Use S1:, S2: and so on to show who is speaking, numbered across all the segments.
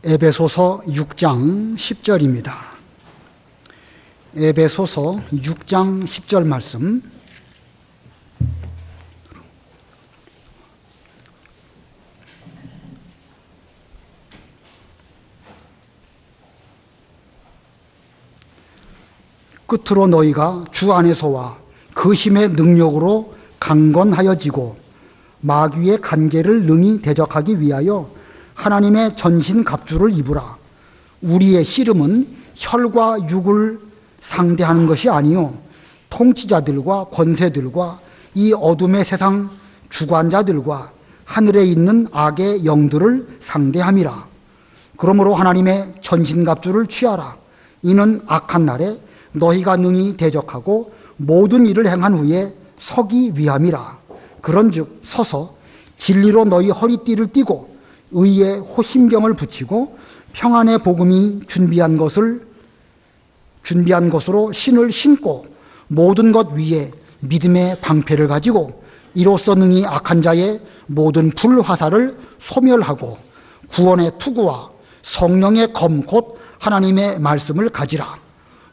S1: 에베소서 6장 10절입니다. 에베소서 6장 10절 말씀. 끝으로 너희가 주 안에서와 그 힘의 능력으로 강건하여지고 마귀의 간계를 능히 대적하기 위하여 하나님의 전신 갑주를 입으라. 우리의 씨름은 혈과 육을 상대하는 것이 아니요 통치자들과 권세들과 이 어둠의 세상 주관자들과 하늘에 있는 악의 영들을 상대함이라. 그러므로 하나님의 전신 갑주를 취하라. 이는 악한 날에 너희가 능히 대적하고 모든 일을 행한 후에 서기 위함이라. 그런즉 서서 진리로 너희 허리띠를 띠고 의의 호심경을 붙이고 평안의 복음이 준비한 것으로 신을 신고 모든 것 위에 믿음의 방패를 가지고 이로써 능히 악한 자의 모든 불화살을 소멸하고 구원의 투구와 성령의 검 곧 하나님의 말씀을 가지라.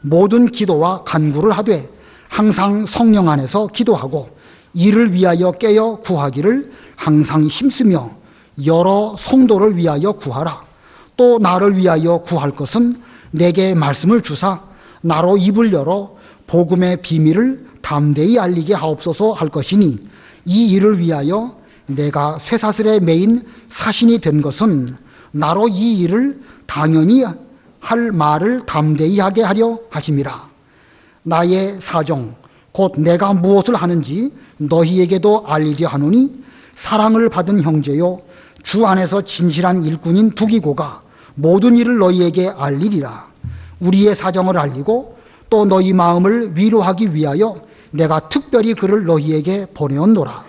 S1: 모든 기도와 간구를 하되 항상 성령 안에서 기도하고 이를 위하여 깨어 구하기를 항상 힘쓰며 여러 성도를 위하여 구하라. 또 나를 위하여 구할 것은 내게 말씀을 주사 나로 입을 열어 복음의 비밀을 담대히 알리게 하옵소서 할 것이니 이 일을 위하여 내가 쇠사슬에 매인 사신이 된 것은 나로 이 일을 당연히 할 말을 담대히 하게 하려 하심이라. 나의 사정 곧 내가 무엇을 하는지 너희에게도 알리려 하노니 사랑을 받은 형제요 주 안에서 진실한 일꾼인 두기고가 모든 일을 너희에게 알리리라. 우리의 사정을 알리고 또 너희 마음을 위로하기 위하여 내가 특별히 그를 너희에게 보내었노라.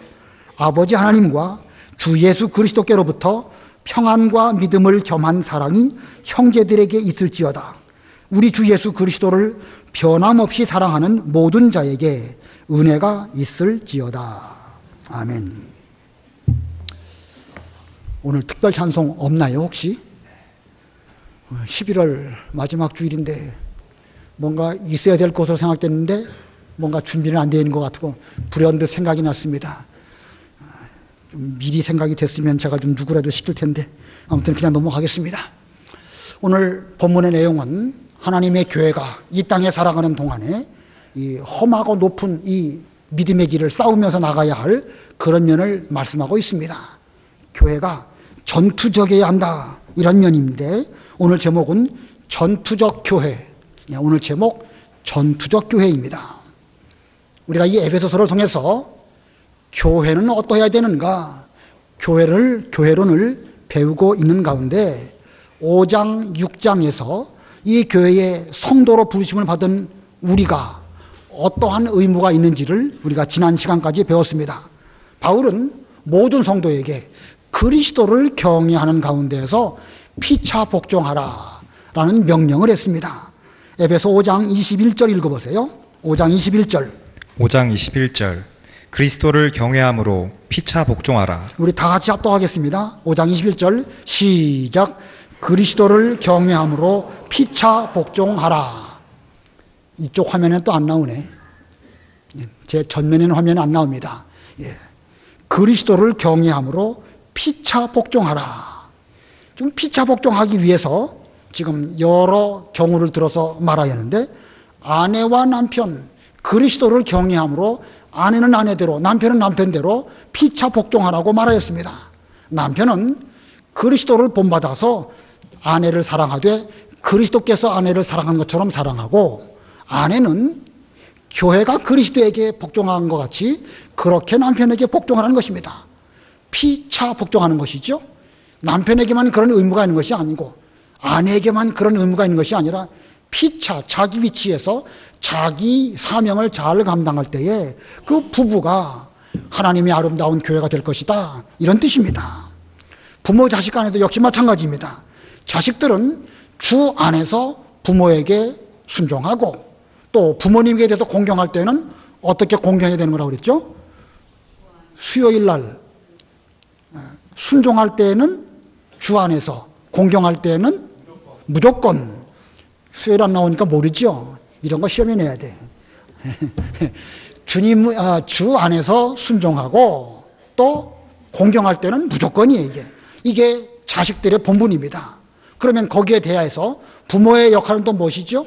S1: 아버지 하나님과 주 예수 그리스도께로부터 평안과 믿음을 겸한 사랑이 형제들에게 있을지어다. 우리 주 예수 그리스도를 변함없이 사랑하는 모든 자에게 은혜가 있을지어다. 아멘. 오늘 특별 찬송 없나요 혹시? 11월 마지막 주일인데 뭔가 있어야 될 것으로 생각됐는데 뭔가 준비는 안 되는 것 같고 불현듯 생각이 났습니다. 좀 미리 생각이 됐으면 제가 좀 누구라도 시킬 텐데 아무튼 그냥 넘어가겠습니다. 오늘 본문의 내용은 하나님의 교회가 이 땅에 살아가는 동안에 이 험하고 높은 이 믿음의 길을 싸우면서 나가야 할 그런 면을 말씀하고 있습니다. 교회가 전투적이어야 한다 이런 면인데 오늘 제목은 전투적 교회. 오늘 제목 전투적 교회입니다. 우리가 이 에베소서를 통해서 교회는 어떠해야 되는가 교회론을 배우고 있는 가운데 5장 6장에서 이 교회의 성도로 부르심을 받은 우리가 어떠한 의무가 있는지를 우리가 지난 시간까지 배웠습니다. 바울은 모든 성도에게 그리스도를 경외하는 가운데에서 피차 복종하라 라는 명령을 했습니다. 에베소 5장 21절 읽어보세요. 5장 21절 그리스도를 경외함으로 피차 복종하라. 우리 다 같이 합독하겠습니다. 5장 21절 시작. 그리스도를 경외함으로 피차 복종하라. 이쪽 화면에 또 안 나오네. 제 전면에는 화면에 안 나옵니다. 예. 그리스도를 경외함으로 피차 복종하라. 좀 피차 복종하기 위해서 지금 여러 경우를 들어서 말해야 하는데 아내와 남편 그리스도를 경외함으로 아내는 아내대로 남편은 남편대로 피차 복종하라고 말하였습니다. 남편은 그리스도를 본받아서 아내를 사랑하되 그리스도께서 아내를 사랑한 것처럼 사랑하고 아내는 교회가 그리스도에게 복종한 것 같이 그렇게 남편에게 복종하라는 것입니다. 피차 복종하는 것이죠. 남편에게만 그런 의무가 있는 것이 아니고 아내에게만 그런 의무가 있는 것이 아니라 피차 자기 위치에서 자기 사명을 잘 감당할 때에 그 부부가 하나님의 아름다운 교회가 될 것이다 이런 뜻입니다. 부모 자식 간에도 역시 마찬가지입니다. 자식들은 주 안에서 부모에게 순종하고 또 부모님에 대해서 공경할 때는 어떻게 공경해야 되는 거라고 그랬죠? 수요일 날 순종할 때는 주 안에서 공경할 때는 무조건. 수요일 안 나오니까 모르죠. 이런 거 시험에 내야 돼. 주 안에서 순종하고 또 공경할 때는 무조건이에요. 이게 자식들의 본분입니다. 그러면 거기에 대해서 부모의 역할은 또 무엇이죠?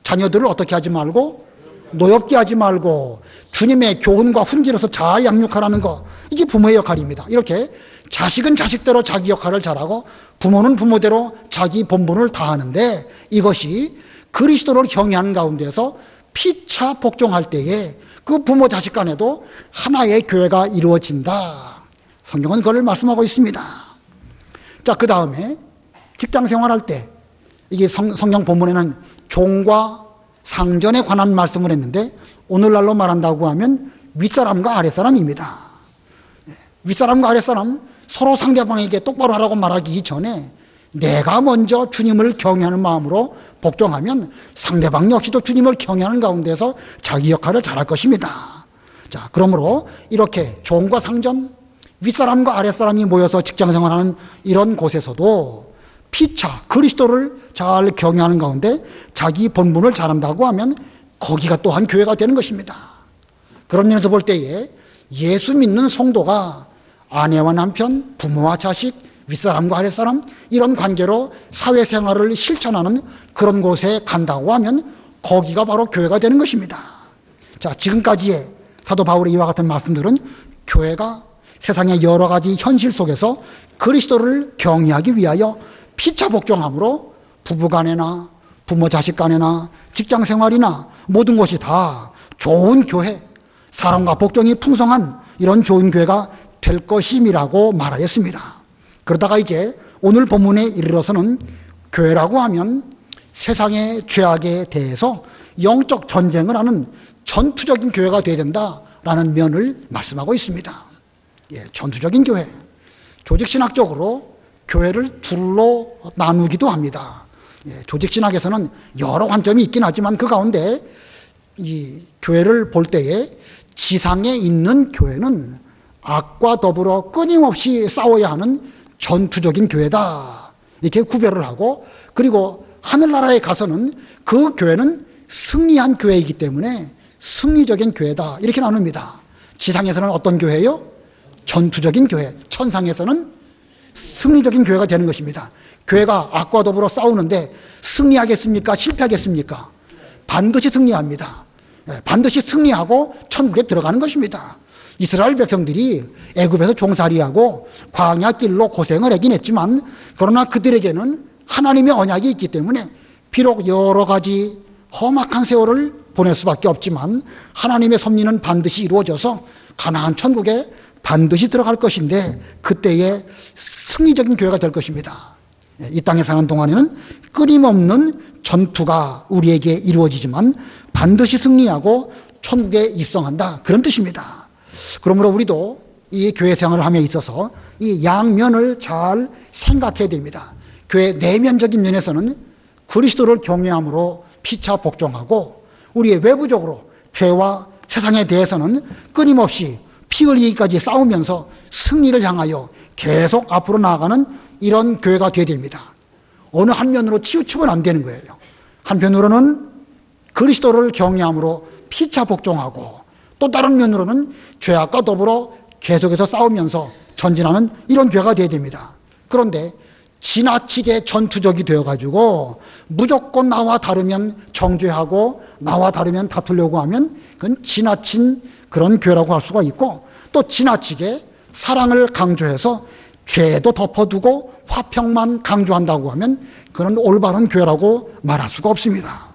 S1: 자녀들을 어떻게 하지 말고 노엽게 하지 말고 주님의 교훈과 훈계로서 잘 양육하라는 거, 이게 부모의 역할입니다. 이렇게 자식은 자식대로 자기 역할을 잘하고 부모는 부모대로 자기 본분을 다하는데, 이것이 그리스도를 경외하는 가운데서 피차 복종할 때에 그 부모 자식 간에도 하나의 교회가 이루어진다. 성경은 그걸 말씀하고 있습니다. 자, 그 다음에 직장 생활할 때, 이게 성경 본문에는 종과 상전에 관한 말씀을 했는데, 오늘날로 말한다고 하면 윗사람과 아랫사람입니다. 윗사람과 아랫사람 서로 상대방에게 똑바로 하라고 말하기 전에 내가 먼저 주님을 경외하는 마음으로 복종하면 상대방 역시도 주님을 경외하는 가운데서 자기 역할을 잘할 것입니다. 자, 그러므로 이렇게 종과 상전, 윗사람과 아랫사람이 모여서 직장생활하는 이런 곳에서도 피차 그리스도를 잘 경외하는 가운데 자기 본분을 잘한다고 하면 거기가 또한 교회가 되는 것입니다. 그런 면에서 볼 때에 예수 믿는 성도가 아내와 남편, 부모와 자식, 윗사람과 아랫사람, 이런 관계로 사회생활을 실천하는 그런 곳에 간다고 하면 거기가 바로 교회가 되는 것입니다. 자, 지금까지의 사도 바울의 이와 같은 말씀들은 교회가 세상의 여러 가지 현실 속에서 그리스도를 경외하기 위하여 피차 복종함으로 부부간에나 부모 자식 간에나 직장생활이나 모든 것이 다 좋은 교회, 사랑과 복종이 풍성한 이런 좋은 교회가 될 것임이라고 말하였습니다. 그러다가 이제 오늘 본문에 이르러서는 교회라고 하면 세상의 죄악에 대해서 영적 전쟁을 하는 전투적인 교회가 되어야 된다라는 면을 말씀하고 있습니다. 전투적인 교회. 조직신학적으로 교회를 둘로 나누기도 합니다. 조직신학에서는 여러 관점이 있긴 하지만 그 가운데 이 교회를 볼 때에 지상에 있는 교회는 악과 더불어 끊임없이 싸워야 하는 전투적인 교회다, 이렇게 구별을 하고, 그리고 하늘나라에 가서는 그 교회는 승리한 교회이기 때문에 승리적인 교회다, 이렇게 나눕니다. 지상에서는 어떤 교회요? 전투적인 교회. 천상에서는 승리적인 교회가 되는 것입니다. 교회가 악과 더불어 싸우는데 승리하겠습니까? 실패하겠습니까? 반드시 승리합니다. 반드시 승리하고 천국에 들어가는 것입니다. 이스라엘 백성들이 애굽에서 종살이하고 광야길로 고생을 하긴 했지만, 그러나 그들에게는 하나님의 언약이 있기 때문에 비록 여러 가지 험악한 세월을 보낼 수밖에 없지만 하나님의 섭리는 반드시 이루어져서 가나안 천국에 반드시 들어갈 것인데, 그때의 승리적인 교회가 될 것입니다. 이 땅에 사는 동안에는 끊임없는 전투가 우리에게 이루어지지만 반드시 승리하고 천국에 입성한다, 그런 뜻입니다. 그러므로 우리도 이 교회 생활을 함에 있어서 이 양면을 잘 생각해야 됩니다. 교회 내면적인 면에서는 그리스도를 경외함으로 피차 복종하고, 우리의 외부적으로 죄와 세상에 대해서는 끊임없이 피 흘리기까지 싸우면서 승리를 향하여 계속 앞으로 나아가는 이런 교회가 되어야 됩니다. 어느 한 면으로 치우치면 안 되는 거예요. 한편으로는 그리스도를 경외함으로 피차 복종하고, 또 다른 면으로는 죄악과 더불어 계속해서 싸우면서 전진하는 이런 교회가 되어야 됩니다. 그런데 지나치게 전투적이 되어가지고 무조건 나와 다르면 정죄하고 나와 다르면 다투려고 하면 그건 지나친 그런 교회라고 할 수가 있고, 또 지나치게 사랑을 강조해서 죄도 덮어두고 화평만 강조한다고 하면 그건 올바른 교회라고 말할 수가 없습니다.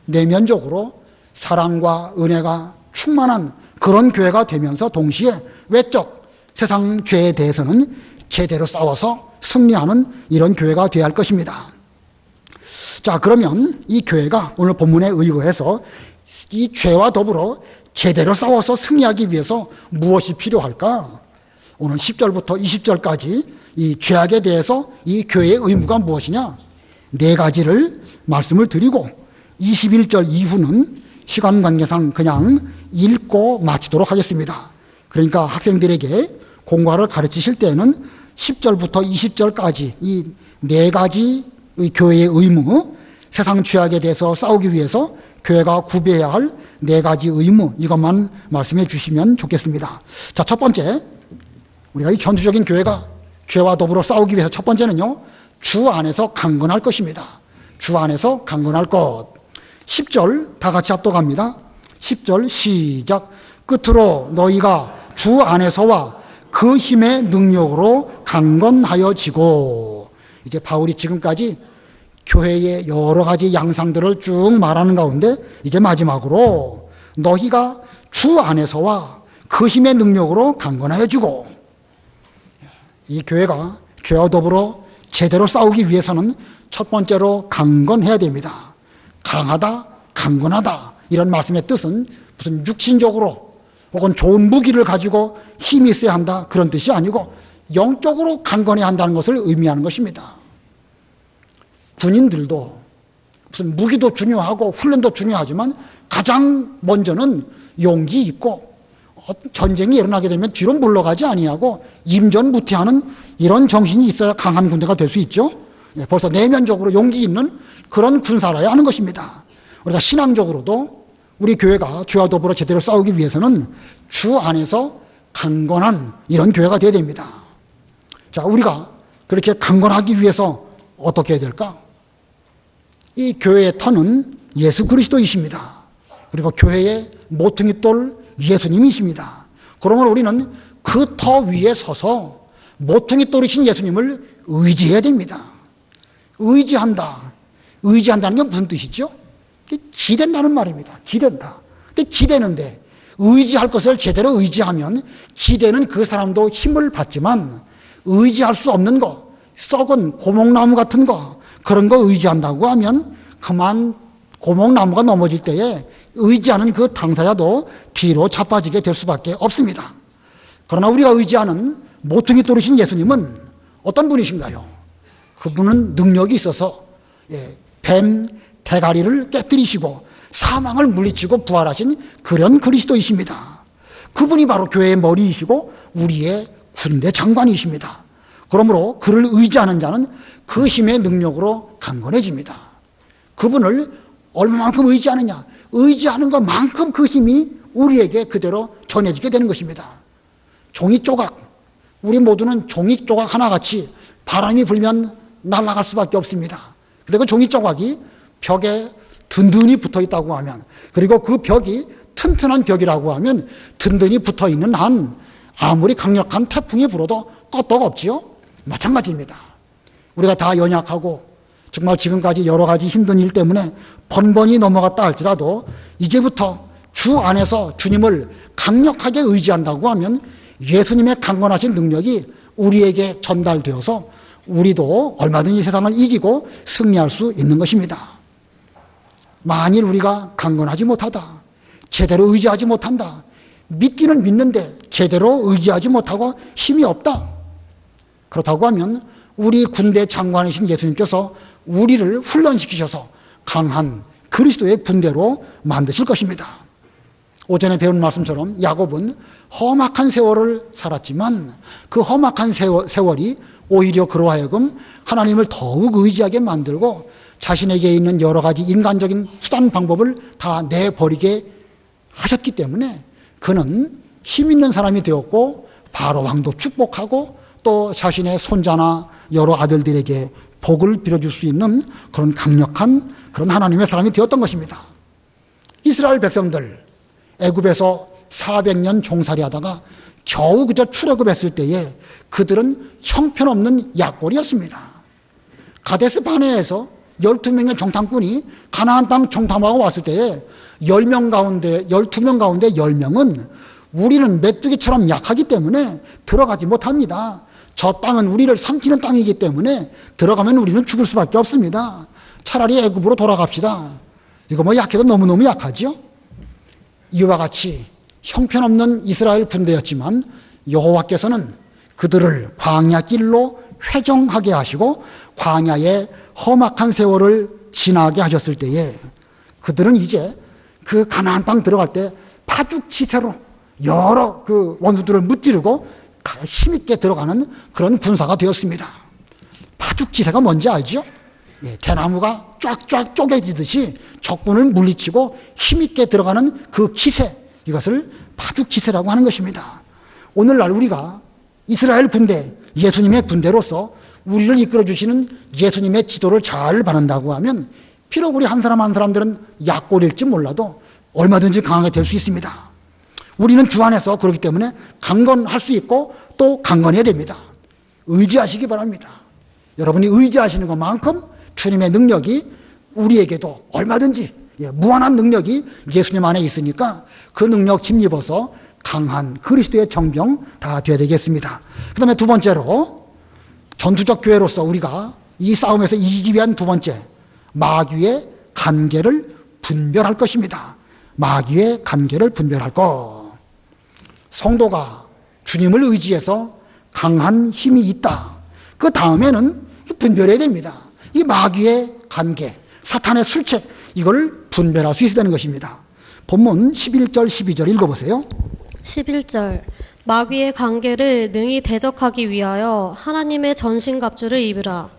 S1: 내면적으로 사랑과 은혜가 충만한 그런 교회가 되면서 동시에 외적 세상 죄에 대해서는 제대로 싸워서 승리하는 이런 교회가 되어야 할 것입니다. 자, 그러면 이 교회가 오늘 본문에 의거해서 이 죄와 더불어 제대로 싸워서 승리하기 위해서 무엇이 필요할까? 오늘 10절부터 20절까지 이 죄악에 대해서 이 교회의 의무가 무엇이냐? 네 가지를 말씀을 드리고 21절 이후는 시간 관계상 그냥 읽고 마치도록 하겠습니다. 그러니까 학생들에게 공과를 가르치실 때는 10절부터 20절까지 이 네 가지의 교회의 의무, 세상 죄악에 대해서 싸우기 위해서 교회가 구비해야 할 네 가지 의무, 이것만 말씀해 주시면 좋겠습니다. 자, 첫 번째, 우리가 이 전투적인 교회가 죄와 더불어 싸우기 위해서 첫 번째는요, 주 안에서 강건할 것입니다. 주 안에서 강건할 것. 10절 다 같이 합독합니다. 10절 시작. 끝으로 너희가 주 안에서와 그 힘의 능력으로 강건하여지고. 이제 바울이 지금까지 교회의 여러 가지 양상들을 쭉 말하는 가운데 이제 마지막으로 너희가 주 안에서와 그 힘의 능력으로 강건하여지고. 이 교회가 죄와 더불어 제대로 싸우기 위해서는 첫 번째로 강건해야 됩니다. 강하다, 강건하다, 이런 말씀의 뜻은 무슨 육신적으로 혹은 좋은 무기를 가지고 힘이 있어야 한다, 그런 뜻이 아니고 영적으로 강건해야 한다는 것을 의미하는 것입니다. 군인들도 무슨 무기도 중요하고 훈련도 중요하지만 가장 먼저는 용기 있고 전쟁이 일어나게 되면 뒤로 물러가지 아니하고 임전무태하는 이런 정신이 있어야 강한 군대가 될 수 있죠. 벌써 내면적으로 용기 있는 그런 군사라야 하는 것입니다. 우리가 신앙적으로도 우리 교회가 죄와 더불어 제대로 싸우기 위해서는 주 안에서 강건한 이런 교회가 되어야 됩니다. 자, 우리가 그렇게 강건하기 위해서 어떻게 해야 될까? 이 교회의 터는 예수 그리스도이십니다. 그리고 교회의 모퉁이돌 예수님이십니다. 그러므로 우리는 그 터 위에 서서 모퉁이돌이신 예수님을 의지해야 됩니다. 의지한다. 의지한다는 게 무슨 뜻이죠? 기댄다는 말입니다. 기댄다. 근데 기대는데 의지할 것을 제대로 의지하면 기대는 그 사람도 힘을 받지만 의지할 수 없는 거, 썩은 고목나무 같은 거, 그런 거 의지한다고 하면 그만 고목나무가 넘어질 때에 의지하는 그 당사자도 뒤로 자빠지게 될 수밖에 없습니다. 그러나 우리가 의지하는 모퉁이 돌이신 예수님은 어떤 분이신가요? 그분은 능력이 있어서 뱀 대가리를 깨뜨리시고 사망을 물리치고 부활하신 그런 그리스도이십니다. 그분이 바로 교회의 머리이시고 우리의 군대 장관이십니다. 그러므로 그를 의지하는 자는 그 힘의 능력으로 강건해집니다. 그분을 얼마만큼 의지하느냐, 의지하는 것만큼 그 힘이 우리에게 그대로 전해지게 되는 것입니다. 종이 조각, 우리 모두는 종이 조각 하나같이 바람이 불면 날아갈 수밖에 없습니다. 그리고 종이 조각이 벽에 든든히 붙어 있다고 하면, 그리고 그 벽이 튼튼한 벽이라고 하면 든든히 붙어 있는 한 아무리 강력한 태풍이 불어도 끄떡 없지요? 마찬가지입니다. 우리가 다 연약하고 정말 지금까지 여러 가지 힘든 일 때문에 번번이 넘어갔다 할지라도 이제부터 주 안에서 주님을 강력하게 의지한다고 하면 예수님의 강건하신 능력이 우리에게 전달되어서 우리도 얼마든지 세상을 이기고 승리할 수 있는 것입니다. 만일 우리가 강건하지 못하다, 제대로 의지하지 못한다, 믿기는 믿는데 제대로 의지하지 못하고 힘이 없다, 그렇다고 하면 우리 군대 장관이신 예수님께서 우리를 훈련시키셔서 강한 그리스도의 군대로 만드실 것입니다. 오전에 배운 말씀처럼 야곱은 험악한 세월을 살았지만 그 험악한 세월이 오히려 그로 하여금 하나님을 더욱 의지하게 만들고 자신에게 있는 여러 가지 인간적인 수단 방법을 다 내버리게 하셨기 때문에 그는 힘 있는 사람이 되었고 바로 왕도 축복하고 또 자신의 손자나 여러 아들들에게 복을 빌어줄 수 있는 그런 강력한 그런 하나님의 사람이 되었던 것입니다. 이스라엘 백성들 애굽에서 400년 종살이 하다가 겨우 그저 출애굽했을 때에 그들은 형편없는 약골이었습니다. 가데스 바네에서 12명의 정탐꾼이 가나안 땅 정탐하고 왔을 때에 12명 가운데 10명은 우리는 메뚜기처럼 약하기 때문에 들어가지 못합니다. 저 땅은 우리를 삼키는 땅이기 때문에 들어가면 우리는 죽을 수밖에 없습니다. 차라리 애굽으로 돌아갑시다. 이거 뭐 약해도 너무너무 약하죠? 이와 같이 형편없는 이스라엘 군대였지만 여호와께서는 그들을 광야 길로 회정하게 하시고 광야의 험악한 세월을 지나게 하셨을 때에 그들은 이제 그 가나안 땅 들어갈 때 파죽지세로 여러 그 원수들을 무찌르고 힘있게 들어가는 그런 군사가 되었습니다. 파죽지세가 뭔지 알죠? 예, 대나무가 쫙쫙 쪼개지듯이 적군을 물리치고 힘있게 들어가는 그 기세, 이것을 파죽지세라고 하는 것입니다. 오늘날 우리가 이스라엘 군대, 예수님의 군대로서 우리를 이끌어주시는 예수님의 지도를 잘 받는다고 하면 비록 우리 한 사람 한 사람들은 약골일지 몰라도 얼마든지 강하게 될 수 있습니다. 우리는 주 안에서 그렇기 때문에 강건할 수 있고 또 강건해야 됩니다. 의지하시기 바랍니다. 여러분이 의지하시는 것만큼 주님의 능력이 우리에게도 얼마든지 무한한 능력이 예수님 안에 있으니까 그 능력 힘입어서 강한 그리스도의 정병 다 되어야 되겠습니다. 그 다음에 두 번째로 전투적 교회로서 우리가 이 싸움에서 이기기 위한 두 번째, 마귀의 간계를 분별할 것입니다. 마귀의 간계를 분별할 것. 성도가 주님을 의지해서 강한 힘이 있다. 그 다음에는 분별해야 됩니다. 이 마귀의 간계, 사탄의 술책, 이걸 분별할 수 있어야 되는 것입니다. 본문 11절, 12절 읽어보세요.
S2: 11절 마귀의 관계를 능히 대적하기 위하여 하나님의 전신갑주를 입으라.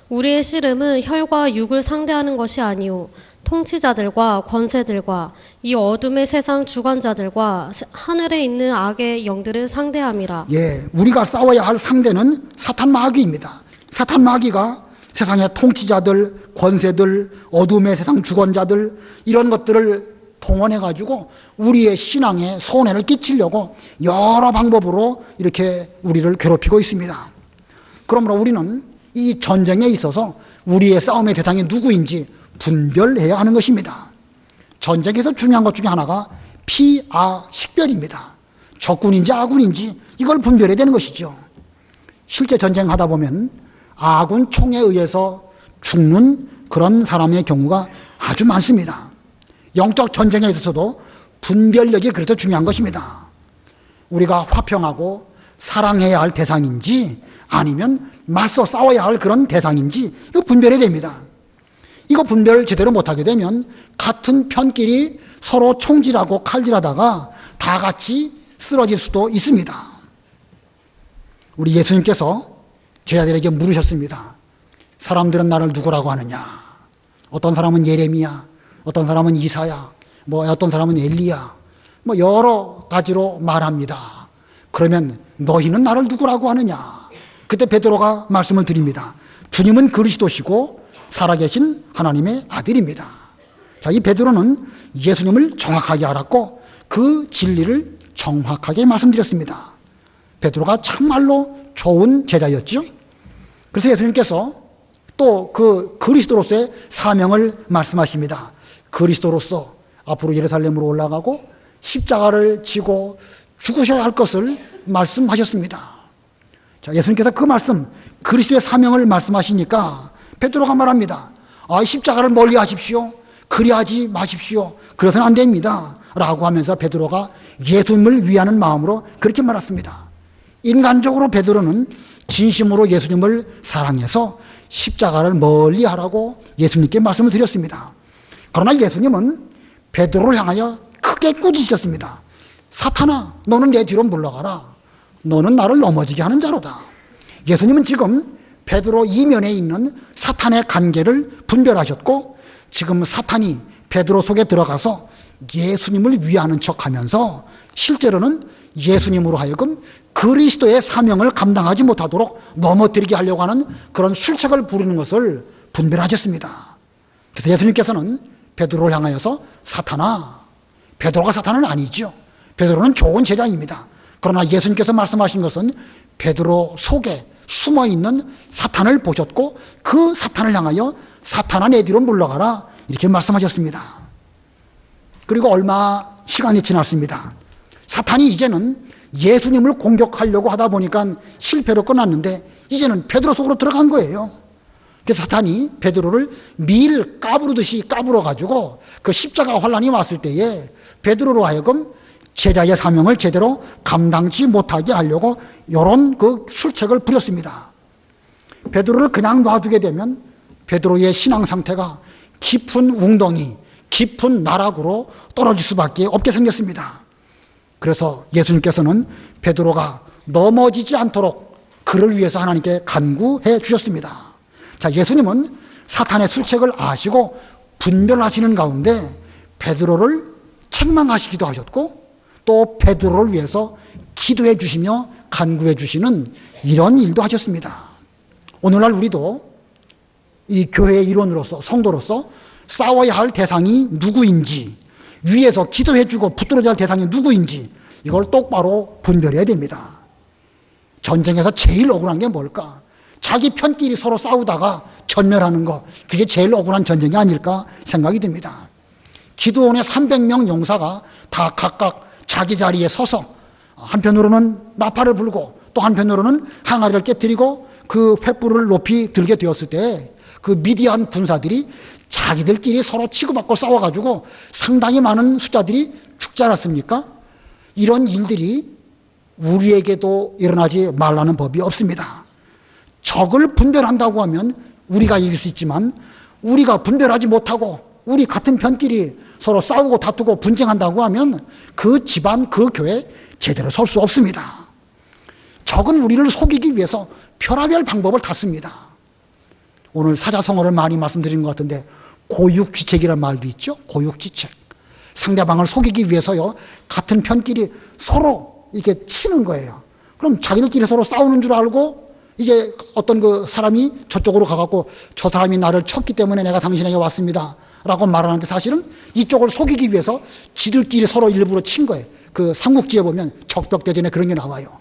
S2: 우리의 씨름은 혈과 육을 상대하는 것이 아니오 통치자들과 권세들과 이 어둠의 세상 주관자들과 하늘에 있는 악의 영들을 상대함이라.
S1: 예, 우리가 싸워야 할 상대는 사탄 마귀입니다. 사탄 마귀가 세상의 통치자들, 권세들, 어둠의 세상 주권자들 이런 것들을 동원해가지고 우리의 신앙에 손해를 끼치려고 여러 방법으로 이렇게 우리를 괴롭히고 있습니다. 그러므로 우리는 이 전쟁에 있어서 우리의 싸움의 대상이 누구인지 분별해야 하는 것입니다. 전쟁에서 중요한 것 중에 하나가 피아식별입니다. 적군인지 아군인지 이걸 분별해야 되는 것이죠. 실제 전쟁하다 보면 아군 총에 의해서 죽는 그런 사람의 경우가 아주 많습니다. 영적 전쟁에 있어서도 분별력이 그래서 중요한 것입니다. 우리가 화평하고 사랑해야 할 대상인지 아니면 맞서 싸워야 할 그런 대상인지 이거 분별해야 됩니다. 이거 분별 제대로 못하게 되면 같은 편끼리 서로 총질하고 칼질하다가 다 같이 쓰러질 수도 있습니다. 우리 예수님께서 제자들에게 물으셨습니다. 사람들은 나를 누구라고 하느냐? 어떤 사람은 예레미야, 어떤 사람은 이사야, 어떤 사람은 엘리야, 여러 가지로 말합니다. 그러면 너희는 나를 누구라고 하느냐? 그때 베드로가 말씀을 드립니다. 주님은 그리스도시고 살아계신 하나님의 아들입니다. 자, 이 베드로는 예수님을 정확하게 알았고 그 진리를 정확하게 말씀드렸습니다. 베드로가 참말로 좋은 제자였죠. 그래서 예수님께서 또 그 그리스도로서의 사명을 말씀하십니다. 그리스도로서 앞으로 예루살렘으로 올라가고 십자가를 지고 죽으셔야 할 것을 말씀하셨습니다. 자, 예수님께서 그 말씀, 그리스도의 사명을 말씀하시니까 베드로가 말합니다. 십자가를 멀리 하십시오. 그리하지 마십시오. 그래서는 안 됩니다. 라고 하면서 베드로가 예수님을 위하는 마음으로 그렇게 말했습니다. 인간적으로 베드로는 진심으로 예수님을 사랑해서 십자가를 멀리 하라고 예수님께 말씀을 드렸습니다. 그러나 예수님은 베드로를 향하여 크게 꾸짖으셨습니다. 사탄아, 너는 내 뒤로 물러가라. 너는 나를 넘어지게 하는 자로다. 예수님은 지금 베드로 이면에 있는 사탄의 관계를 분별하셨고 지금 사탄이 베드로 속에 들어가서 예수님을 위하는 척하면서 실제로는 예수님으로 하여금 그리스도의 사명을 감당하지 못하도록 넘어뜨리게 하려고 하는 그런 술책을 부리는 것을 분별하셨습니다. 그래서 예수님께서는 베드로를 향하여서 사탄아, 베드로가 사탄은 아니죠. 베드로는 좋은 제자입니다. 그러나 예수님께서 말씀하신 것은 베드로 속에 숨어있는 사탄을 보셨고 그 사탄을 향하여 사탄아 내 뒤로 물러가라 이렇게 말씀하셨습니다. 그리고 얼마 시간이 지났습니다. 사탄이 이제는 예수님을 공격하려고 하다 보니까 실패로 끝났는데 이제는 베드로 속으로 들어간 거예요. 그래서 사탄이 베드로를 밀 까부르듯이 까불어가지고 그 십자가 환란이 왔을 때에 베드로로 하여금 제자의 사명을 제대로 감당치 못하게 하려고 이런 그 술책을 부렸습니다. 베드로를 그냥 놔두게 되면 베드로의 신앙 상태가 깊은 웅덩이, 깊은 나락으로 떨어질 수밖에 없게 생겼습니다. 그래서 예수님께서는 베드로가 넘어지지 않도록 그를 위해서 하나님께 간구해 주셨습니다. 자, 예수님은 사탄의 술책을 아시고 분별하시는 가운데 베드로를 책망하시기도 하셨고 또 베드로를 위해서 기도해 주시며 간구해 주시는 이런 일도 하셨습니다. 오늘날 우리도 이 교회의 일원으로서 성도로서 싸워야 할 대상이 누구인지, 위에서 기도해 주고 붙들어야 할 대상이 누구인지 이걸 똑바로 분별해야 됩니다. 전쟁에서 제일 억울한 게 뭘까? 자기 편끼리 서로 싸우다가 전멸하는 거, 그게 제일 억울한 전쟁이 아닐까 생각이 듭니다. 기드온의 300명 용사가 다 각각 자기 자리에 서서 한편으로는 나팔을 불고 또 한편으로는 항아리를 깨뜨리고 그 횃불을 높이 들게 되었을 때 그 미디안 군사들이 자기들끼리 서로 치고받고 싸워가지고 상당히 많은 숫자들이 죽지 않았습니까? 이런 일들이 우리에게도 일어나지 말라는 법이 없습니다. 적을 분별한다고 하면 우리가 이길 수 있지만 우리가 분별하지 못하고 우리 같은 편끼리 서로 싸우고 다투고 분쟁한다고 하면 그 집안, 그 교회 제대로 설 수 없습니다. 적은 우리를 속이기 위해서 별의별 방법을 다 씁니다. 오늘 사자성어를 많이 말씀드린 것 같은데 고육지책이라는 말도 있죠. 고육지책. 상대방을 속이기 위해서요, 같은 편끼리 서로 이렇게 치는 거예요. 그럼 자기들끼리 서로 싸우는 줄 알고 이제 어떤 그 사람이 저쪽으로 가갖고 저 사람이 나를 쳤기 때문에 내가 당신에게 왔습니다 라고 말하는데 사실은 이쪽을 속이기 위해서 지들끼리 서로 일부러 친 거예요. 그 삼국지에 보면 적벽대전에 그런 게 나와요.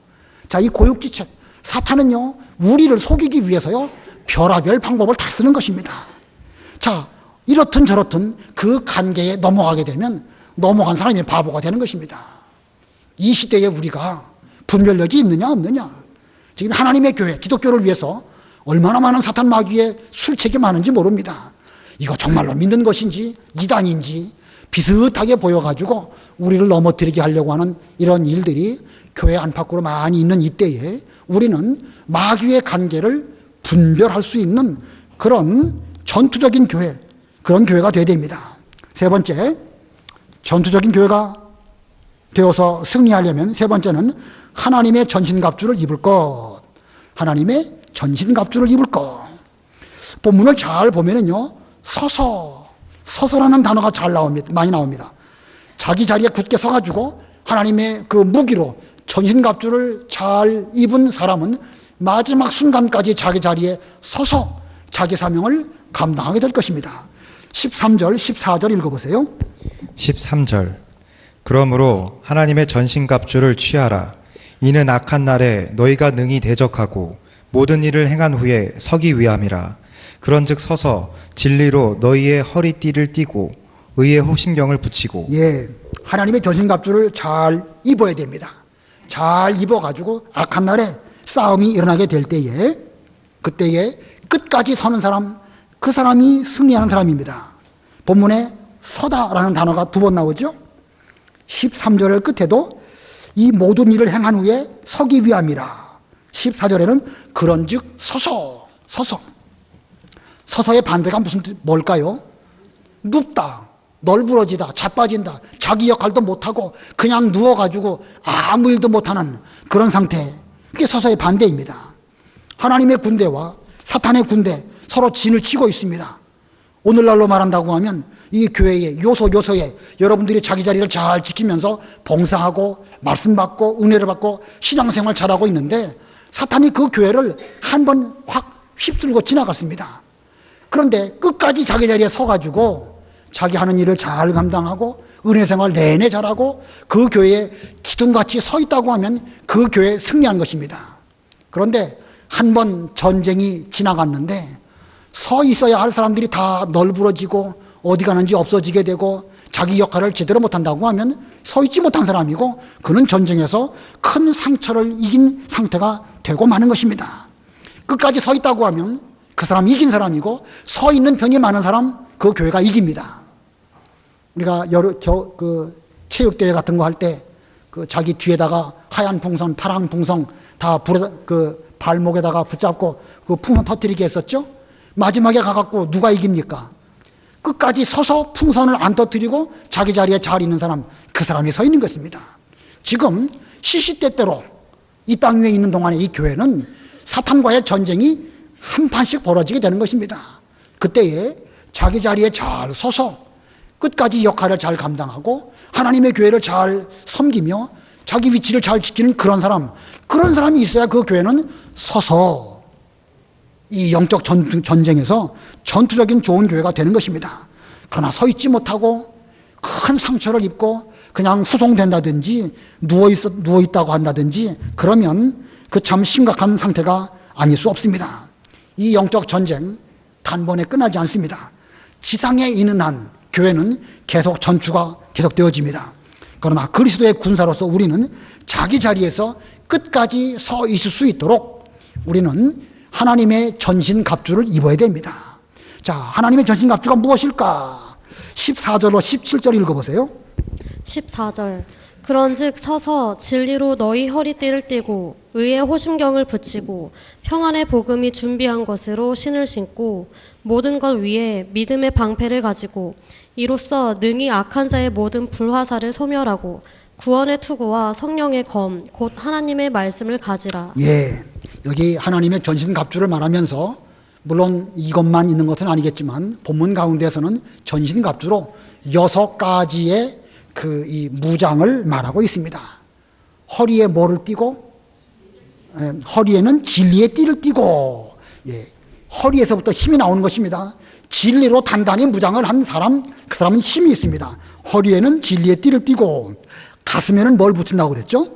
S1: 자, 이 고육지책. 사탄은요, 우리를 속이기 위해서요, 별의별 방법을 다 쓰는 것입니다. 자, 이렇든 저렇든 그 관계에 넘어가게 되면 넘어간 사람이 바보가 되는 것입니다. 이 시대에 우리가 분별력이 있느냐 없느냐. 지금 하나님의 교회, 기독교를 위해서 얼마나 많은 사탄 마귀의 술책이 많은지 모릅니다. 이거 정말로 믿는 것인지 이단인지 비슷하게 보여가지고 우리를 넘어뜨리게 하려고 하는 이런 일들이 교회 안팎으로 많이 있는 이때에 우리는 마귀의 관계를 분별할 수 있는 그런 전투적인 교회, 그런 교회가 되어야 됩니다. 세 번째, 전투적인 교회가 되어서 승리하려면 세 번째는 하나님의 전신갑주를 입을 것. 하나님의 전신갑주를 입을 것. 본문을 잘 보면은요, 서서라는 단어가 잘 나옵니다. 많이 나옵니다. 자기 자리에 굳게 서가지고 하나님의 그 무기로 전신갑주를 잘 입은 사람은 마지막 순간까지 자기 자리에 서서 자기 사명을 감당하게 될 것입니다. 13절, 14절 읽어보세요.
S3: 13절. 그러므로 하나님의 전신갑주를 취하라. 이는 악한 날에 너희가 능히 대적하고 모든 일을 행한 후에 서기 위함이라. 그런즉 서서 진리로 너희의 허리띠를 띠고 의의 호심경을 붙이고.
S1: 예, 하나님의 전신갑주를 잘 입어야 됩니다. 잘 입어가지고 악한 날에 싸움이 일어나게 될 때에 그때에 끝까지 서는 사람, 그 사람이 승리하는 사람입니다. 본문에 서다라는 단어가 두 번 나오죠. 13절의 끝에도 이 모든 일을 행한 후에 서기 위함이라. 14절에는 그런즉 서서의 반대가 뭘까요? 눕다, 널브러지다, 자빠진다, 자기 역할도 못하고 그냥 누워가지고 아무 일도 못하는 그런 상태. 그게 서서의 반대입니다. 하나님의 군대와 사탄의 군대 서로 진을 치고 있습니다. 오늘날로 말한다고 하면 이 교회의 요소에 여러분들이 자기 자리를 잘 지키면서 봉사하고 말씀 받고 은혜를 받고 신앙생활 잘하고 있는데 사탄이 그 교회를 한 번 확 휩쓸고 지나갔습니다. 그런데 끝까지 자기 자리에 서가지고 자기 하는 일을 잘 감당하고 은혜생활 내내 잘하고 그 교회에 기둥같이 서 있다고 하면 그 교회에 승리한 것입니다. 그런데 한 번 전쟁이 지나갔는데 서 있어야 할 사람들이 다 널브러지고 어디 가는지 없어지게 되고 자기 역할을 제대로 못한다고 하면 서 있지 못한 사람이고 그는 전쟁에서 큰 상처를 이긴 상태가 되고 마는 것입니다. 끝까지 서 있다고 하면 그 사람 이긴 사람이고 서 있는 편이 많은 사람 그 교회가 이깁니다. 우리가 그 체육대회 같은 거 할 때 그 자기 뒤에다가 하얀 풍선, 파란 풍선 다 그 발목에다가 붙잡고 그 풍선 터뜨리게 했었죠. 마지막에 가갖고 누가 이깁니까? 끝까지 서서 풍선을 안 터뜨리고 자기 자리에 잘 있는 사람, 그 사람이 서 있는 것입니다. 지금 시시때때로 이 땅 위에 있는 동안에 이 교회는 사탄과의 전쟁이 한 판씩 벌어지게 되는 것입니다. 그때에 자기 자리에 잘 서서 끝까지 역할을 잘 감당하고 하나님의 교회를 잘 섬기며 자기 위치를 잘 지키는 그런 사람이 있어야 그 교회는 서서 이 영적 전쟁에서 전투적인 좋은 교회가 되는 것입니다. 그러나 서 있지 못하고 큰 상처를 입고 그냥 후송된다든지 누워있다고 한다든지 그러면 그 참 심각한 상태가 아닐 수 없습니다. 이 영적 전쟁 단번에 끝나지 않습니다. 지상에 있는 한 교회는 계속 전투가 계속되어집니다. 그러나 그리스도의 군사로서 우리는 자기 자리에서 끝까지 서 있을 수 있도록 우리는 하나님의 전신갑주를 입어야 됩니다. 자, 하나님의 전신갑주가 무엇일까? 14절로 17절 읽어보세요.
S2: 14절 그런즉 서서 진리로 너희 허리띠를 띠고 의의 호심경을 붙이고 평안의 복음이 준비한 것으로 신을 신고 모든 것 위에 믿음의 방패를 가지고 이로써 능히 악한 자의 모든 불화살을 소멸하고 구원의 투구와 성령의 검 곧 하나님의 말씀을 가지라.
S1: 예, 여기 하나님의 전신갑주를 말하면서 물론 이것만 있는 것은 아니겠지만 본문 가운데서는 전신갑주로 6가지의 이 무장을 말하고 있습니다. 허리에 뭐를 띠고? 허리에는 진리의 띠를 띠고, 예, 허리에서부터 힘이 나오는 것입니다. 진리로 단단히 무장을 한 사람, 그 사람은 힘이 있습니다. 허리에는 진리의 띠를 띠고, 가슴에는 뭘 붙인다고 그랬죠?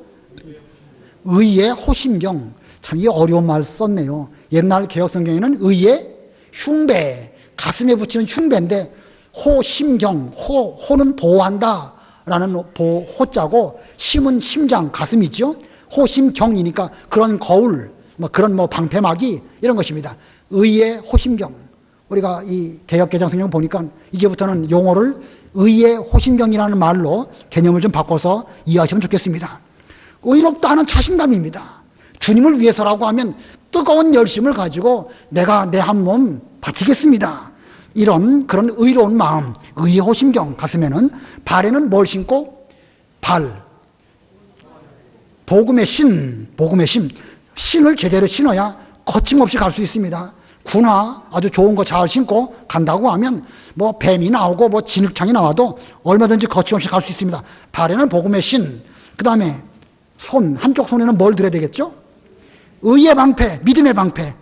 S1: 의의 호심경. 참 이게 어려운 말 썼네요. 옛날 개혁성경에는 의의 흉배, 가슴에 붙이는 흉배인데 호심경, 호는 보호한다 라는 호자고 심은 심장, 가슴이죠. 호심경이니까 그런 거울, 그런 방패막이 이런 것입니다. 의의 호심경. 우리가 이 개혁개정 성경 보니까 이제부터는 용어를 의의 호심경이라는 말로 개념을 좀 바꿔서 이해하시면 좋겠습니다. 의롭다 하는 자신감입니다. 주님을 위해서라고 하면 뜨거운 열심을 가지고 내가 내 한 몸 바치겠습니다. 그런 의로운 마음, 의의 호심경. 가슴에는, 발에는 뭘 신고? 복음의 신. 신을 제대로 신어야 거침없이 갈 수 있습니다. 군화 아주 좋은 거 잘 신고 간다고 하면 뱀이 나오고 진흙창이 나와도 얼마든지 거침없이 갈 수 있습니다. 발에는 복음의 신. 그 다음에 한쪽 손에는 뭘 들어야 되겠죠? 의의 방패, 믿음의 방패.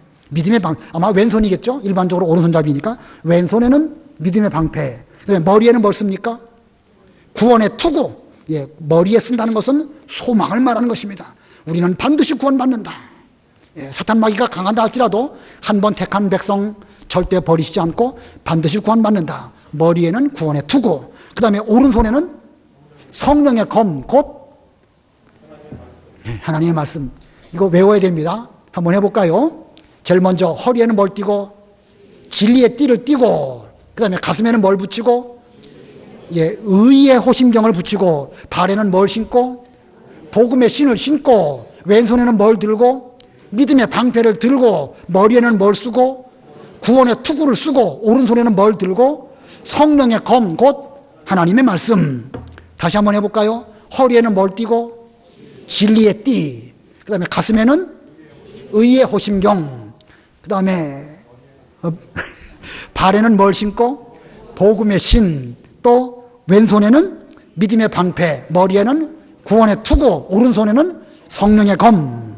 S1: 아마 왼손이겠죠? 일반적으로 오른손잡이니까. 왼손에는 믿음의 방패. 머리에는 뭘 씁니까? 구원의 투구. 예, 머리에 쓴다는 것은 소망을 말하는 것입니다. 우리는 반드시 구원받는다. 예, 사탄 마귀가 강하다 할지라도 한 번 택한 백성 절대 버리시지 않고 반드시 구원받는다. 머리에는 구원의 투구. 그 다음에 오른손에는 성령의 검, 곧 하나님의 말씀. 이거 외워야 됩니다. 한번 해볼까요? 제일 먼저 허리에는 뭘 띠고? 진리의 띠를 띠고, 그 다음에 가슴에는 뭘 붙이고? 예, 의의 호심경을 붙이고, 발에는 뭘 신고? 복음의 신을 신고, 왼손에는 뭘 들고? 믿음의 방패를 들고, 머리에는 뭘 쓰고? 구원의 투구를 쓰고, 오른손에는 뭘 들고? 성령의 검, 곧 하나님의 말씀. 다시 한번 해볼까요? 허리에는 뭘 띠고? 진리의 띠. 그 다음에 가슴에는 의의 호심경. 그 다음에 발에는 뭘 신고? 복음의 신. 또 왼손에는 믿음의 방패, 머리에는 구원의 투구, 오른손에는 성령의 검.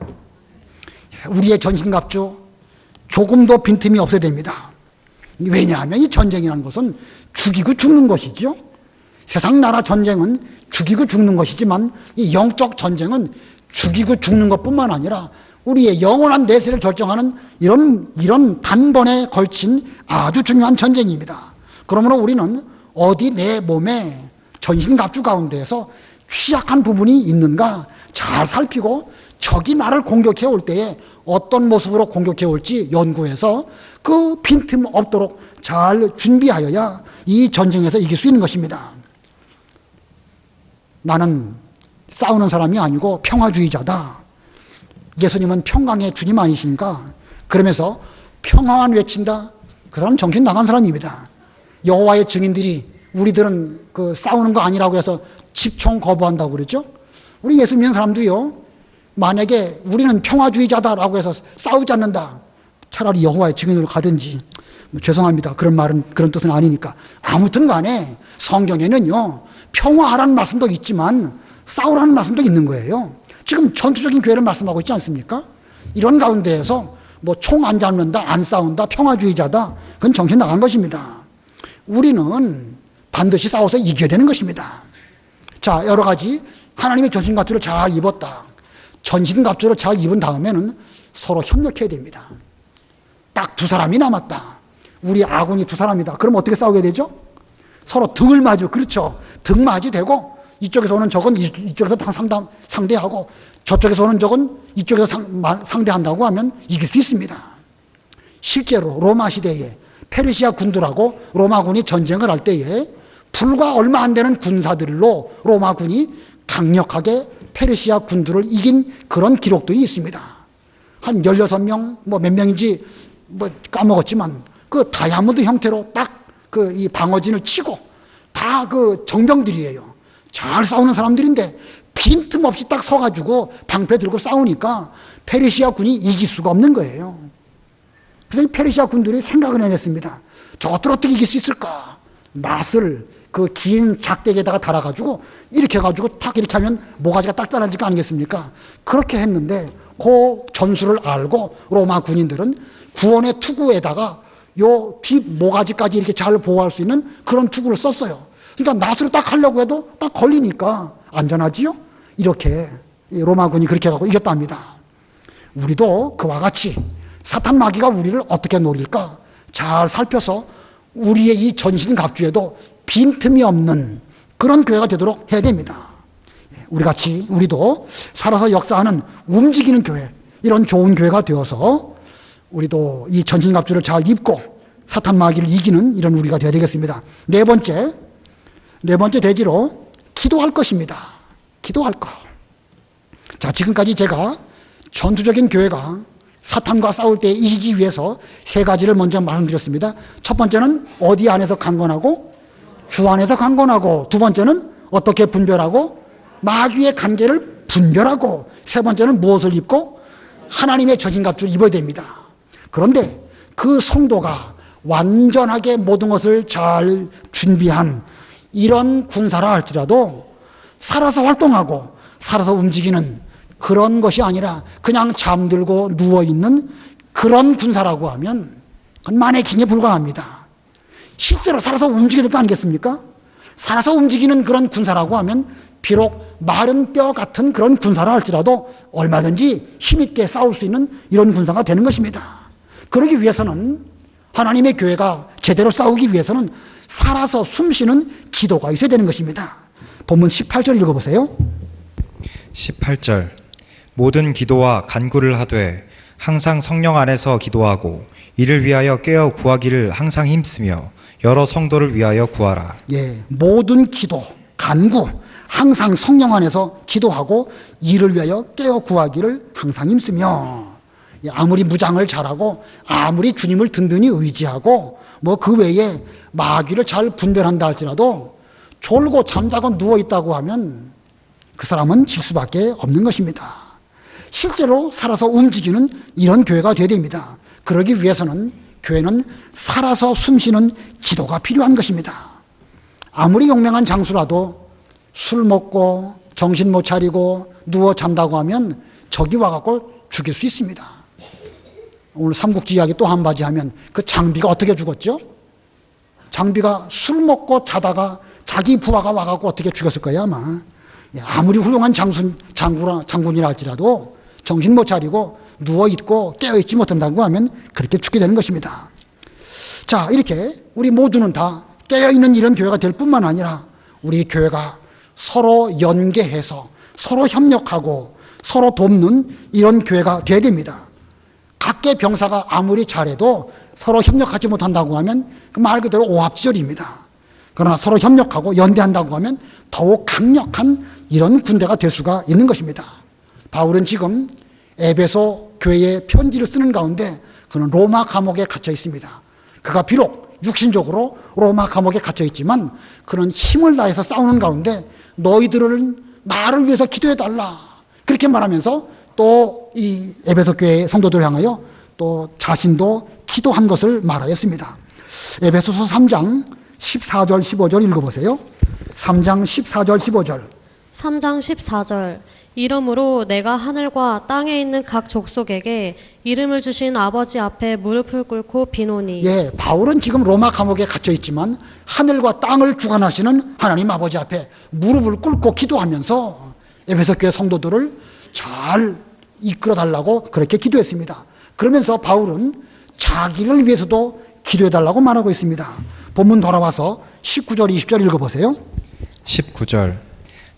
S1: 우리의 전신갑주 조금도 빈틈이 없어야 됩니다. 왜냐하면 이 전쟁이라는 것은 죽이고 죽는 것이죠. 세상 나라 전쟁은 죽이고 죽는 것이지만 이 영적 전쟁은 죽이고 죽는 것뿐만 아니라 우리의 영원한 내세를 결정하는 이런 단번에 걸친 아주 중요한 전쟁입니다. 그러므로 우리는 어디 내 몸에 전신갑주 가운데에서 취약한 부분이 있는가 잘 살피고 적이 나를 공격해 올 때에 어떤 모습으로 공격해 올지 연구해서 그 빈틈 없도록 잘 준비하여야 이 전쟁에서 이길 수 있는 것입니다. 나는 싸우는 사람이 아니고 평화주의자다. 예수님은 평강의 주님 아니십니까? 그러면서 평화만 외친다? 그 사람 정신 나간 사람입니다. 여호와의 증인들이 우리들은 싸우는 거 아니라고 해서 집총 거부한다고 그랬죠? 우리 예수 믿는 사람도요, 만약에 우리는 평화주의자다라고 해서 싸우지 않는다, 차라리 여호와의 증인으로 가든지. 죄송합니다. 그런 말은 그런 뜻은 아니니까. 아무튼 간에 성경에는요, 평화하라는 말씀도 있지만 싸우라는 말씀도 있는 거예요. 지금 전투적인 교회를 말씀하고 있지 않습니까? 이런 가운데에서 뭐 총 안 잡는다, 안 싸운다, 평화주의자다, 그건 정신 나간 것입니다. 우리는 반드시 싸워서 이겨야 되는 것입니다. 자, 여러 가지 하나님의 전신갑주를 잘 입었다. 전신갑주를 잘 입은 다음에는 서로 협력해야 됩니다. 딱 두 사람이 남았다. 우리 아군이 두 사람이다. 그럼 어떻게 싸우게 되죠? 서로 등을 마주, 그렇죠. 등 마주대고 이쪽에서 오는 적은 이쪽에서 상대하고 저쪽에서 오는 적은 이쪽에서 상대한다고 하면 이길 수 있습니다. 실제로 로마 시대에 페르시아 군들하고 로마군이 전쟁을 할 때에 불과 얼마 안 되는 군사들로 로마군이 강력하게 페르시아 군들을 이긴 그런 기록들이 있습니다. 한 16명, 뭐 몇 명인지 뭐 까먹었지만 그 다이아몬드 형태로 딱 그 이 방어진을 치고 다 그 정병들이에요. 잘 싸우는 사람들인데 빈틈없이 딱 서가지고 방패 들고 싸우니까 페르시아 군이 이길 수가 없는 거예요. 그래서 페르시아 군들이 생각을 해냈습니다. 저것들 어떻게 이길 수 있을까? 낫을 그 긴 작대기에다가 달아가지고 이렇게 해가지고 탁 이렇게 하면 모가지가 딱 자라질 거 아니겠습니까? 그렇게 했는데 그 전술을 알고 로마 군인들은 구원의 투구에다가 요 뒷 모가지까지 이렇게 잘 보호할 수 있는 그런 투구를 썼어요. 그러니까 낫으로 딱 하려고 해도 딱 걸리니까 안전하지요? 이렇게 로마군이 그렇게 해갖고 이겼답니다. 우리도 그와 같이 사탄 마귀가 우리를 어떻게 노릴까 잘 살펴서 우리의 이 전신갑주에도 빈틈이 없는 그런 교회가 되도록 해야 됩니다. 우리도 살아서 역사하는 움직이는 교회, 이런 좋은 교회가 되어서 우리도 이 전신갑주를 잘 입고 사탄 마귀를 이기는 이런 우리가 되어야 되겠습니다. 네 번째 대지로 기도할 것입니다. 기도할 것. 자, 지금까지 제가 전투적인 교회가 사탄과 싸울 때 이기기 위해서 세 가지를 먼저 말씀드렸습니다. 첫 번째는 어디 안에서 강건하고 주 안에서 강건하고, 두 번째는 어떻게 분별하고 마귀의 관계를 분별하고, 세 번째는 무엇을 입고 하나님의 전신갑주를 입어야 됩니다. 그런데 그 성도가 완전하게 모든 것을 잘 준비한 이런 군사라 할지라도 살아서 활동하고 살아서 움직이는 그런 것이 아니라 그냥 잠들고 누워있는 그런 군사라고 하면 그건 마네킹에 불과합니다. 실제로 살아서 움직여야 될 거 아니겠습니까? 살아서 움직이는 그런 군사라고 하면 비록 마른 뼈 같은 그런 군사라 할지라도 얼마든지 힘있게 싸울 수 있는 이런 군사가 되는 것입니다. 그러기 위해서는 하나님의 교회가 제대로 싸우기 위해서는 살아서 숨쉬는 기도가 있어야 되는 것입니다. 본문 18절 읽어보세요.
S3: 18절 모든 기도와 간구를 하되 항상 성령 안에서 기도하고 이를 위하여 깨어 구하기를 항상 힘쓰며 여러 성도를 위하여 구하라.
S1: 예, 모든 기도, 간구, 항상 성령 안에서 기도하고 이를 위하여 깨어 구하기를 항상 힘쓰며, 아무리 무장을 잘하고 아무리 주님을 든든히 의지하고 뭐 그 외에 마귀를 잘 분별한다 할지라도 졸고 잠자고 누워있다고 하면 그 사람은 질 수밖에 없는 것입니다. 실제로 살아서 움직이는 이런 교회가 되어야 됩니다. 그러기 위해서는 교회는 살아서 숨쉬는 기도가 필요한 것입니다. 아무리 용맹한 장수라도 술 먹고 정신 못 차리고 누워 잔다고 하면 적이 와갖고 죽일 수 있습니다. 오늘 삼국지 이야기 또 한 바지 하면 그 장비가 어떻게 죽었죠? 장비가 술 먹고 자다가 자기 부하가 와갖고 어떻게 죽였을 거예요 아마. 아무리 훌륭한 장군이라 할지라도 정신 못 차리고 누워있고 깨어있지 못한다고 하면 그렇게 죽게 되는 것입니다. 자, 이렇게 우리 모두는 다 깨어있는 이런 교회가 될 뿐만 아니라 우리 교회가 서로 연계해서 서로 협력하고 서로 돕는 이런 교회가 되어야 됩니다. 각계 병사가 아무리 잘해도 서로 협력하지 못한다고 하면 그 말 그대로 오합지졸입니다. 그러나 서로 협력하고 연대한다고 하면 더욱 강력한 이런 군대가 될 수가 있는 것입니다. 바울은 지금 에베소 교회에 편지를 쓰는 가운데 그는 로마 감옥에 갇혀 있습니다. 그가 비록 육신적으로 로마 감옥에 갇혀 있지만 그는 힘을 다해서 싸우는 가운데 너희들은 나를 위해서 기도해달라 그렇게 말하면서 또 이 에베소 교회의 성도들을 향하여 또 자신도 기도한 것을 말하였습니다. 에베소서 3장 14절 15절 읽어보세요. 3장 14절 15절.
S2: 3장 14절. 이러므로 내가 하늘과 땅에 있는 각 족속에게 이름을 주신 아버지 앞에 무릎을 꿇고 비노니.
S1: 예, 바울은 지금 로마 감옥에 갇혀 있지만 하늘과 땅을 주관하시는 하나님 아버지 앞에 무릎을 꿇고 기도하면서 에베소 교회 성도들을 잘 이끌어 달라고 그렇게 기도했습니다. 그러면서 바울은 자기를 위해서도 기도해 달라고 말하고 있습니다. 본문 돌아와서 19절 20절 읽어보세요.
S3: 19절.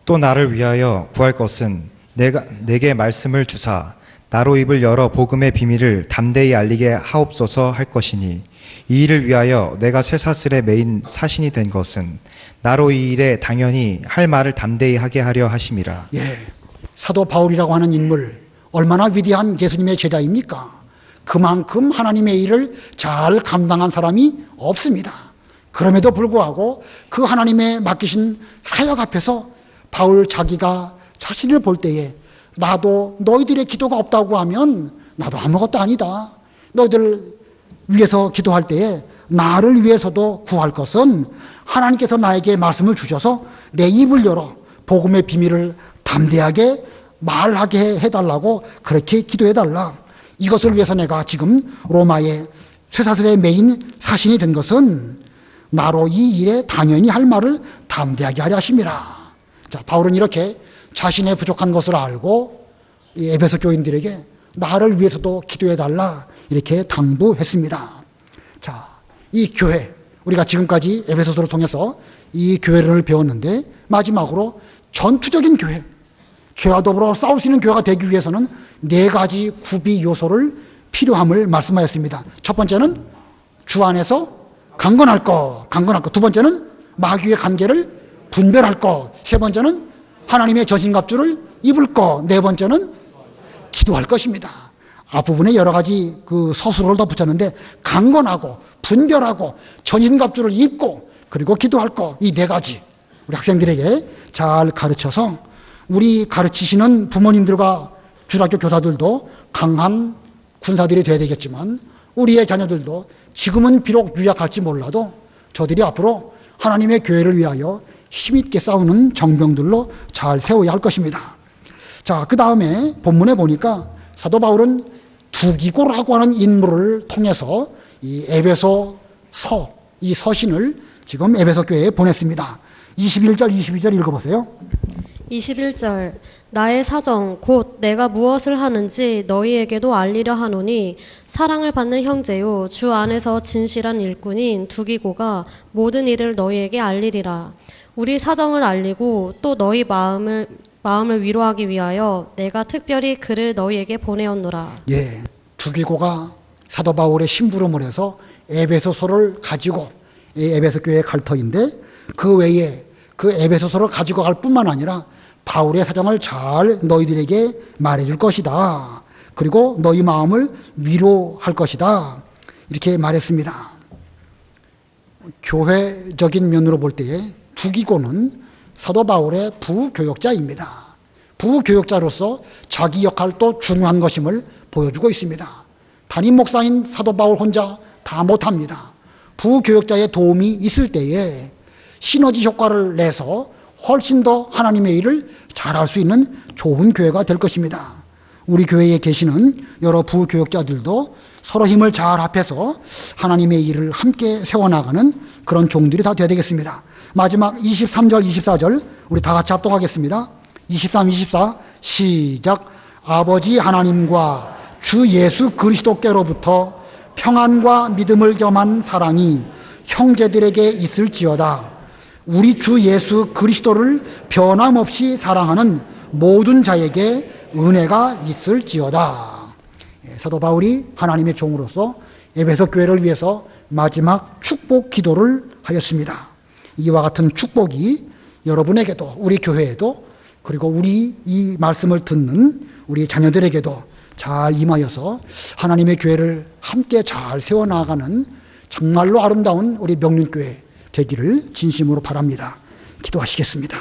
S3: 또 나를 위하여 구할 것은 내게 말씀을 주사 나로 입을 열어 복음의 비밀을 담대히 알리게 하옵소서 할 것이니 이 일을 위하여 내가 쇠사슬에 매인 사신이 된 것은 나로 이 일에 당연히 할 말을 담대히 하게 하려 하심이라.
S1: 예, 사도 바울이라고 하는 인물 얼마나 위대한 예수님의 제자입니까? 그만큼 하나님의 일을 잘 감당한 사람이 없습니다. 그럼에도 불구하고 그 하나님의 맡기신 사역 앞에서 바울 자기가 자신을 볼 때에 나도 너희들의 기도가 없다고 하면 나도 아무것도 아니다. 너희들 위해서 기도할 때에 나를 위해서도 구할 것은 하나님께서 나에게 말씀을 주셔서 내 입을 열어 복음의 비밀을 담대하게 말하게 해달라고 그렇게 기도해달라. 이것을 위해서 내가 지금 로마의 쇠사슬에 매인 사신이 된 것은 나로 이 일에 당연히 할 말을 담대하게 하려 하심이라. 자, 바울은 이렇게 자신의 부족한 것을 알고 이 에베소 교인들에게 나를 위해서도 기도해달라 이렇게 당부했습니다. 자, 이 교회, 우리가 지금까지 에베소서를 통해서 이 교회를 배웠는데 마지막으로 전투적인 교회, 죄와 더불어 싸울 수 있는 교회가 되기 위해서는 4가지 구비 요소를 필요함을 말씀하였습니다. 첫 번째는 주 안에서 강건할 것. 두 번째는 마귀의 관계를 분별할 것. 세 번째는 하나님의 전신갑주를 입을 것. 네 번째는 기도할 것입니다. 앞부분에 여러 가지 그 서술을 더 붙였는데 강건하고 분별하고 전신갑주를 입고 그리고 기도할 것. 이 4가지 우리 학생들에게 잘 가르쳐서 우리 가르치시는 부모님들과 주일학교 교사들도 강한 군사들이 되어야 되겠지만 우리의 자녀들도 지금은 비록 유약할지 몰라도 저들이 앞으로 하나님의 교회를 위하여 힘있게 싸우는 정병들로 잘 세워야 할 것입니다. 자, 그 다음에 본문에 보니까 사도 바울은 두기고라고 하는 인물을 통해서 이 에베소서, 이 서신을 지금 에베소 교회에 보냈습니다. 21절, 22절 읽어보세요.
S2: 21절. 나의 사정 곧 내가 무엇을 하는지 너희에게도 알리려 하노니 사랑을 받는 형제요 주 안에서 진실한 일꾼인 두기고가 모든 일을 너희에게 알리리라. 우리 사정을 알리고 또 너희 마음을 위로하기 위하여 내가 특별히 글을 너희에게 보내었노라.
S1: 예, 두기고가 사도 바울의 심부름을 해서 에베소서를 가지고 이 에베소 교회에 갈 터인데 그 외에 그 에베소서를 가지고 갈 뿐만 아니라 바울의 사정을 잘 너희들에게 말해줄 것이다. 그리고 너희 마음을 위로할 것이다. 이렇게 말했습니다. 교회적인 면으로 볼 때에 두기고는 사도 바울의 부교역자입니다. 부교역자로서 자기 역할도 중요한 것임을 보여주고 있습니다. 담임 목사인 사도 바울 혼자 다 못합니다. 부교역자의 도움이 있을 때에 시너지 효과를 내서 훨씬 더 하나님의 일을 잘할 수 있는 좋은 교회가 될 것입니다. 우리 교회에 계시는 여러 부교역자들도 서로 힘을 잘 합해서 하나님의 일을 함께 세워나가는 그런 종들이 다 되어야 되겠습니다. 마지막 23절, 24절 우리 다 같이 합독하겠습니다. 23, 24 시작. 아버지 하나님과 주 예수 그리스도께로부터 평안과 믿음을 겸한 사랑이 형제들에게 있을지어다. 우리 주 예수 그리스도를 변함없이 사랑하는 모든 자에게 은혜가 있을지어다. 사도 바울이 하나님의 종으로서 에베소 교회를 위해서 마지막 축복 기도를 하였습니다. 이와 같은 축복이 여러분에게도 우리 교회에도 그리고 우리 이 말씀을 듣는 우리 자녀들에게도 잘 임하여서 하나님의 교회를 함께 잘 세워나가는 정말로 아름다운 우리 명륜교회 되기를 진심으로 바랍니다. 기도하시겠습니다.